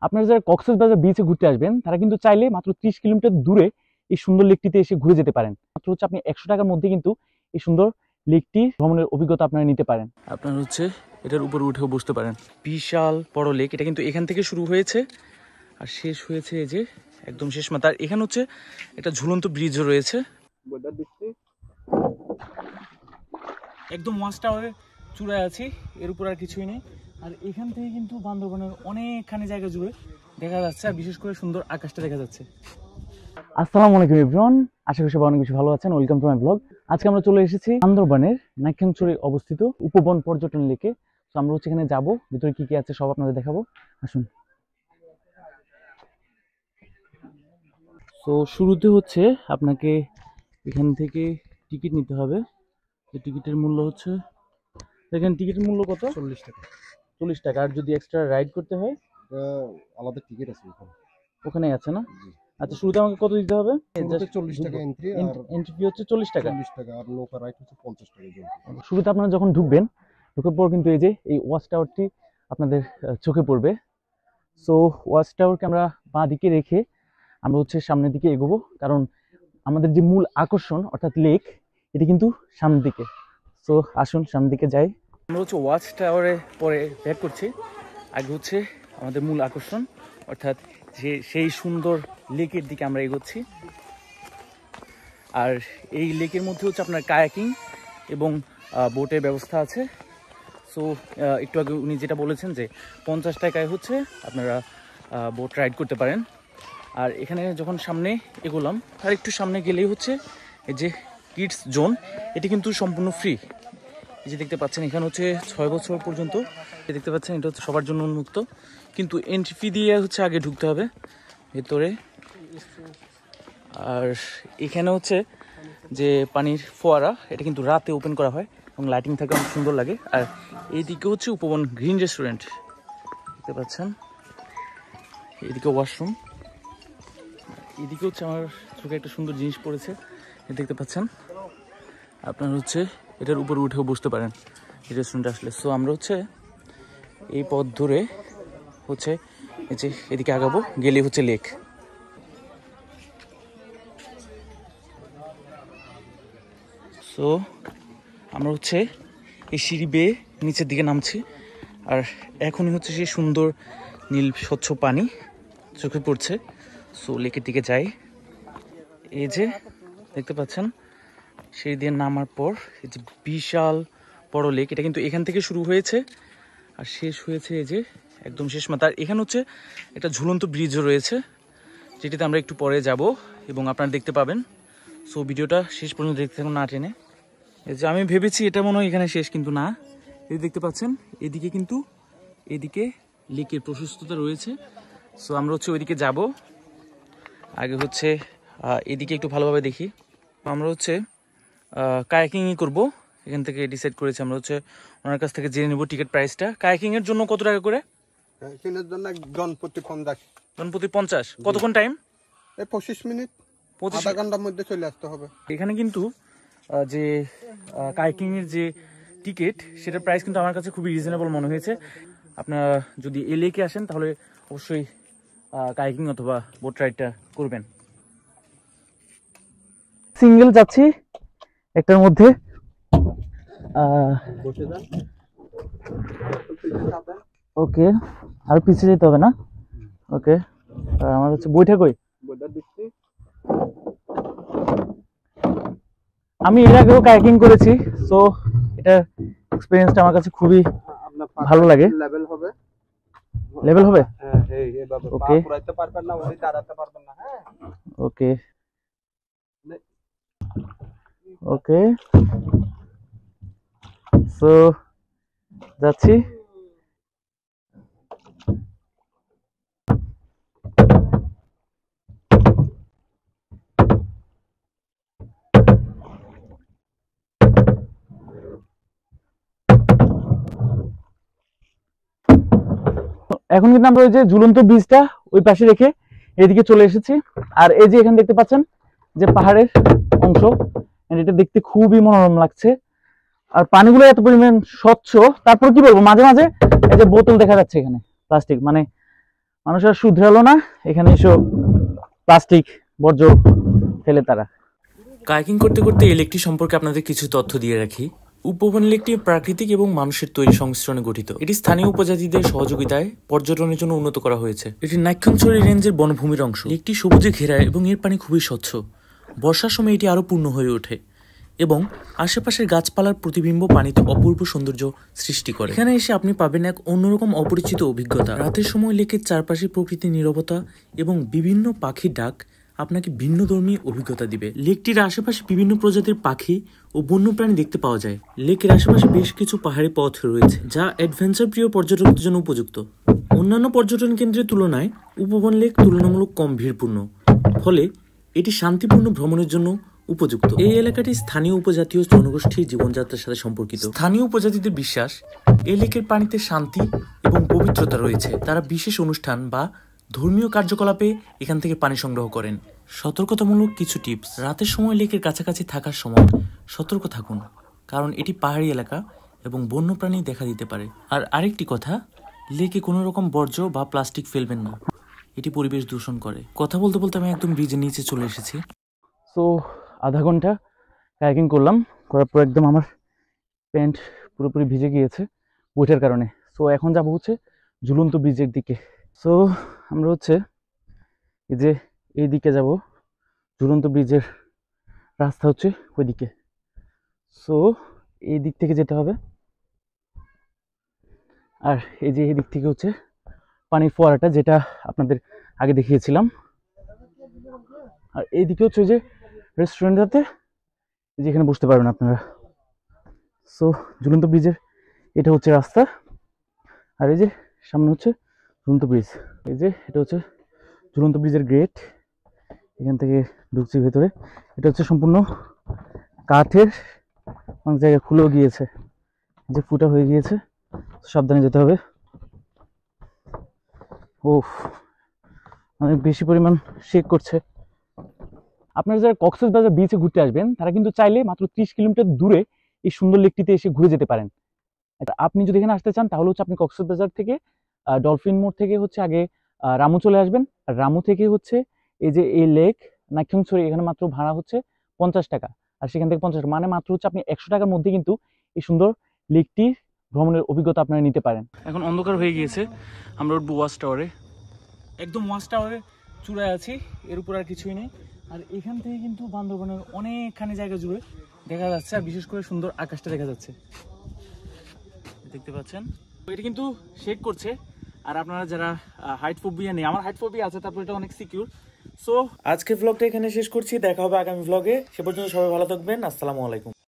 আপনারা যারা কক্সবাজার বিচে ঘুরতে আসবেন তারা কিন্তু চাইলে মাত্র 30 কিলোমিটার দূরে এই সুন্দর লেকটিতে এসে ঘুরে যেতে পারেন। মাত্র হচ্ছে আপনি 100 টাকার মধ্যে কিন্তু এই সুন্দর লেকটি ভ্রমণের অভিজ্ঞতা আপনারা নিতে পারেন। আপনারা হচ্ছে এটার উপরে উঠেও বসতে পারেন। বিশাল বড় লেক, এটা কিন্তু এখান থেকে শুরু হয়েছে আর শেষ হয়েছে এই যে একদম শেষ মাথা। আর এখানে হচ্ছে একটা ঝুলন্ত ব্রিজও রয়েছে। একদম ওয়াচ টাওয়ারের চূড়ায় আছি, এর উপর আর কিছুই নেই। আর এখান থেকে কিন্তু বান্দরবানের অনেকখানি জায়গা জুড়ে দেখা যাচ্ছে, আর বিশেষ করে সুন্দর আকাশটা দেখা যাচ্ছে। আসসালামু আলাইকুম এভরিওয়ান, আশা করি সবাই অনেক বেশি ভালো আছেন। Welcome to my blog. আজকে আমরা চলে এসেছি বান্দরবানের নাইক্ষ্যংছড়ি অবস্থিত উপবন পর্যটন লেকে। তো আমরা হচ্ছে এখানে যাবো, ভিতরে কি কি আছে সব আপনাদের দেখাবো, আসুন। তো শুরুতে হচ্ছে আপনাকে এখান থেকে টিকিট নিতে হবে। টিকিটের মূল্য হচ্ছে, দেখেন টিকিটের মূল্য কত, 40 টাকা। 40 টাকা। আর যদি এক্সট্রা রাইড করতে হয় আলাদা টিকিট আছে ওখানে আছে না? আচ্ছা, শুরুতে আমাকে কত দিতে হবে? 40 টাকা এন্ট্রি, আর এন্ট্রি ফি হচ্ছে 40 টাকা। 40 টাকা, আর নৌকা রাইড হচ্ছে 50 টাকা। শুরুতে আপনারা যখন ঢুকবেন, ঢুকার পর কিন্তু এই যে এই ওয়াচ টাওয়ারটি আপনাদের চোখে পড়বে। সো ওয়াচ টাওয়ারকে আমরা বাঁ দিকে রেখে আমরা হচ্ছে সামনের দিকে এগোবো, কারণ আমাদের যে মূল আকর্ষণ অর্থাৎ লেক, এটি কিন্তু সামনের দিকে। সো আসুন সামনের দিকে যাই। আমরা হচ্ছে ওয়াচ টাওয়ারে পরে ব্যাক করছি। আগে হচ্ছে আমাদের মূল আকর্ষণ অর্থাৎ যে সেই সুন্দর লেকের দিকে আমরা এগোচ্ছি। আর এই লেকের মধ্যে হচ্ছে আপনার কায়াকিং এবং বোটের ব্যবস্থা আছে। সো একটু আগে উনি যেটা বলেছেন যে 50 টাকায় হচ্ছে আপনারা বোট রাইড করতে পারেন। আর এখানে যখন সামনে এগোলাম, আর একটু সামনে গেলেই হচ্ছে এই যে কিডস জোন, এটি কিন্তু সম্পূর্ণ ফ্রি। এই যে দেখতে পাচ্ছেন এখানে হচ্ছে 6 বছর পর্যন্ত, দেখতে পাচ্ছেন এটা হচ্ছে সবার জন্য উন্মুক্ত, কিন্তু এন্ট্রি ফি দিয়ে হচ্ছে আগে ঢুকতে হবে ভেতরে। আর এখানে হচ্ছে যে পানির ফোয়ারা, এটা কিন্তু রাতে ওপেন করা হয় এবং লাইটিং থাকে, অনেক সুন্দর লাগে। আর এইদিকে হচ্ছে উপবন গ্রিন রেস্টুরেন্ট, দেখতে পাচ্ছেন। এদিকে ওয়াশরুম, এদিকে হচ্ছে আমার চোখে একটা সুন্দর জিনিস পড়েছে, দেখতে পাচ্ছেন। আপনার হচ্ছে এটার উপরে উঠেও বসতে পারেন এই রেস্টুরেন্টে আসলে। সো আমরা হচ্ছে এই পথ ধরে হচ্ছে এই যে এদিকে আগাবো, গেলে হচ্ছে লেক। সো আমরা হচ্ছে এই সিঁড়ি বেয়ে নিচের দিকে নামছি, আর এখনই হচ্ছে সেই সুন্দর নীল স্বচ্ছ পানি চোখে পড়ছে। সো লেকের দিকে যাই। এই যে দেখতে পাচ্ছেন সিঁড়ি দিয়ে নামার পর এই যে বিশাল বড় লেক, এটা কিন্তু এখান থেকে শুরু হয়েছে আর শেষ হয়েছে এই যে একদম শেষ মাথা। আর এখানে হচ্ছে একটা ঝুলন্ত ব্রিজও রয়েছে, যেটিতে আমরা একটু পরে যাব এবং আপনারা দেখতে পাবেন। সো ভিডিওটা শেষ পর্যন্ত দেখতে থাকুন না টেনে। এই যে আমি ভেবেছি এটা মনে হয় এখানে শেষ, কিন্তু না। এই দেখতে পাচ্ছেন এদিকে কিন্তু এদিকে লেকের প্রশস্ততা রয়েছে। সো আমরা হচ্ছে ওইদিকে যাব। আগে হচ্ছে এদিকে একটু ভালোভাবে দেখি। আমরা হচ্ছে কায়াকিংই করব, এখান থেকে ডিসাইড করেছি। আমরা হচ্ছে ওনার কাছ থেকে জেনে নেব টিকিট প্রাইসটা। কায়াকিং এর জন্য কত টাকা করে? কায়াকিংয়ের জন্য জনপ্রতি 50। জনপ্রতি 50। কতক্ষণ টাইম? এই 25 মিনিট, আধা ঘন্টার মধ্যে চলে আসতে হবে। এখানে কিন্তু যে কায়াকিং এর যে টিকিট, সেটার প্রাইস কিন্তু আমার কাছে খুবই রিজনেবল মনে হয়েছে। আপনারা যদি এই লেকে আসেন তাহলে অবশ্যই কায়াকিং অথবা বোট রাইডটা করবেন। সিঙ্গেল যাচ্ছি একটার মধ্যে। ওকে, আর পিছিয়ে যেতে হবে না? ওকে, আমার হচ্ছে বইটা কই? আমি এর আগেও কায়াকিং করেছি, সো এটা এক্সপেরিয়েন্সটা আমার কাছে খুবই ভালো লাগে। লেভেল হবে, লেভেল হবে। হ্যাঁ এইভাবে পা ওকে পুরাইতে পারবেন না, ওই দাঁড়াতে পারবেন না। হ্যাঁ ওকে ওকে, সো যাচ্ছি। এখন কিন্তু আমরা ওই যে ঝুলন্ত ব্রিজটা ওই পাশে রেখে এদিকে চলে এসেছি। আর এই যে এখানে দেখতে পাচ্ছেন যে পাহাড়ের অংশ, এটা দেখতে খুবই মনোরম লাগছে। আর পানিগুলো এত পরিমাণ স্বচ্ছ, তারপর কি বলবো, মাঝে মাঝে এই যে বোতল দেখা যাচ্ছে এখানে, প্লাস্টিক, মানে মানুষ আর শুধরালো না, এখানে এসব প্লাস্টিক বর্জ্য ফেলে তারা। কায়াকিং করতে করতে এই লেকটি সম্পর্কে আপনাদের কিছু তথ্য দিয়ে রাখি। উপবন লেকটি প্রাকৃতিক এবং মানুষের তৈরি সংমিশ্রণে গঠিত। এটি স্থানীয় উপজাতিদের সহযোগিতায় পর্যটনের জন্য উন্নত করা হয়েছে। এটি নাইক্ষ্যংছড়ি রেঞ্জের বনভূমির অংশ। লেকটি সবুজে ঘেরা এবং এর পানি খুবই স্বচ্ছ। বর্ষার সময় এটি আরো পূর্ণ হয়ে ওঠে এবং আশেপাশের গাছপালার প্রতিবিম্ব পানিতে অপূর্ব সৌন্দর্য সৃষ্টি করে। এখানে এসে আপনি পাবেন এক অন্যরকম অপরিচিত অভিজ্ঞতা। রাতের সময় লেকের চারপাশে প্রকৃতির নীরবতা এবং বিভিন্ন পাখির ডাক আপনাকে ভিন্নধর্মী অভিজ্ঞতা দিবে। লেকটির আশেপাশে বিভিন্ন প্রজাতির পাখি ও বন্যপ্রাণী দেখতে পাওয়া যায়। লেকের আশেপাশে বেশ কিছু পাহাড়ি পথ রয়েছে যা অ্যাডভেঞ্চার প্রিয় পর্যটকদের জন্য উপযুক্ত। অন্যান্য পর্যটন কেন্দ্রের তুলনায় উপবন লেক তুলনামূলক কম ভিড়পূর্ণ, ফলে এটি শান্তিপূর্ণ ভ্রমণের জন্য উপযুক্ত। এই এলাকাটি স্থানীয় উপজাতীয় জনগোষ্ঠীর জীবনযাত্রার সাথে সম্পর্কিত। স্থানীয় উপজাতিদের বিশ্বাস এই লেকের পানিতে শান্তি এবং পবিত্রতা রয়েছে। তারা বিশেষ অনুষ্ঠান বা ধর্মীয় কার্যকলাপে এখান থেকে পানি সংগ্রহ করেন। সতর্কতামূলক কিছু টিপস: রাতের সময় লেকের কাছাকাছি থাকার সময় সতর্ক থাকুন, কারণ এটি পাহাড়ি এলাকা এবং বন্যপ্রাণী দেখা দিতে পারে। আর আরেকটি কথা, লেকে কোনো রকম বর্জ্য বা প্লাস্টিক ফেলবেন না, এটি পরিবেশ দূষণ করে। কথা বলতে বলতে আমি একদম ব্রিজের নিচে চলে এসেছি। সো আধা ঘন্টা কায়াকিং করলাম, করার পর একদম আমার প্যান্ট পুরোপুরি ভিজে গিয়েছে ওয়েটের কারণে। সো এখন যাবো হচ্ছে ঝুলন্ত ব্রিজের দিকে। সো আমরা হচ্ছে এই যে এই দিকে যাব, ঝুলন্ত ব্রিজের রাস্তা হচ্ছে ওই দিকে। সো এই দিক থেকে যেতে হবে, আর এই যে এই দিক থেকে হচ্ছে পানির ফোয়ারাটা, যেটা আপনাদের আগে দেখিয়েছিলাম। আর এইদিকে হচ্ছে ওই যে রেস্টুরেন্টটাতে, যেখানে বসতে পারবেন আপনারা। সো ঝুলন্ত ব্রিজের এটা হচ্ছে রাস্তা, আর এই যে সামনে হচ্ছে ঝুলন্ত ব্রিজ। এই যে এটা হচ্ছে ঝুলন্ত ব্রিজের গেট, এখান থেকে ঢুকছি ভেতরে। এটা হচ্ছে সম্পূর্ণ কাঠের, অনেক জায়গায় খুলেও গিয়েছে, যে ফুটা হয়ে গিয়েছে, সাবধানে যেতে হবে। ওফ, অনেক বেশি পরিমাণ শেক করছে। আপনারা যারা কক্সবাজার বিচে ঘুরতে আসবেন তারা কিন্তু চাইলে মাত্র 30 কিলোমিটার দূরে এই সুন্দর লেকটিতে এসে ঘুরে যেতে পারেন। আপনি যদি এখানে আসতে চান তাহলে হচ্ছে আপনি কক্সবাজার থেকে ডলফিন মোড় থেকে হচ্ছে আগে রামু চলে আসবেন। আর রামু থেকে হচ্ছে এই যে এই লেক নাইক্ষ্যংছড়ি, এখানে মাত্র ভাড়া হচ্ছে 50 টাকা, আর সেখান থেকে 50 টাকা মানে মাত্র হচ্ছে আপনি 100 টাকার মধ্যে কিন্তু এই সুন্দর লেকটি ভ্রমণের অভিজ্ঞতা আপনারা নিতে পারেন। এখন অন্ধকার হয়ে গিয়েছে, আমরা উঠবো ওয়াচ টাওয়ারে। একদম ওয়াচ টাওয়ারের চূড়ায় আছি, এর উপর আর কিছুই নেই। আর এখান থেকে কিন্তু বান্দরবনের অনেকখানি জায়গা জুড়ে দেখা যাচ্ছে, আর বিশেষ করে সুন্দর আকাশটা দেখা যাচ্ছে, দেখতে পাচ্ছেন। এটা কিন্তু শেক করছে। আর আপনারা যারা হাইট ফোবিয়া নেই, আমার হাইট ফোবিয়া আছে, তারপর এটা অনেক সিকিউর। সো আজকের ভ্লগটা এখানে শেষ করছি, দেখা হবে আগামী ভ্লগে। সে পর্যন্ত সবাই ভালো থাকবেন। আসসালামু আলাইকুম।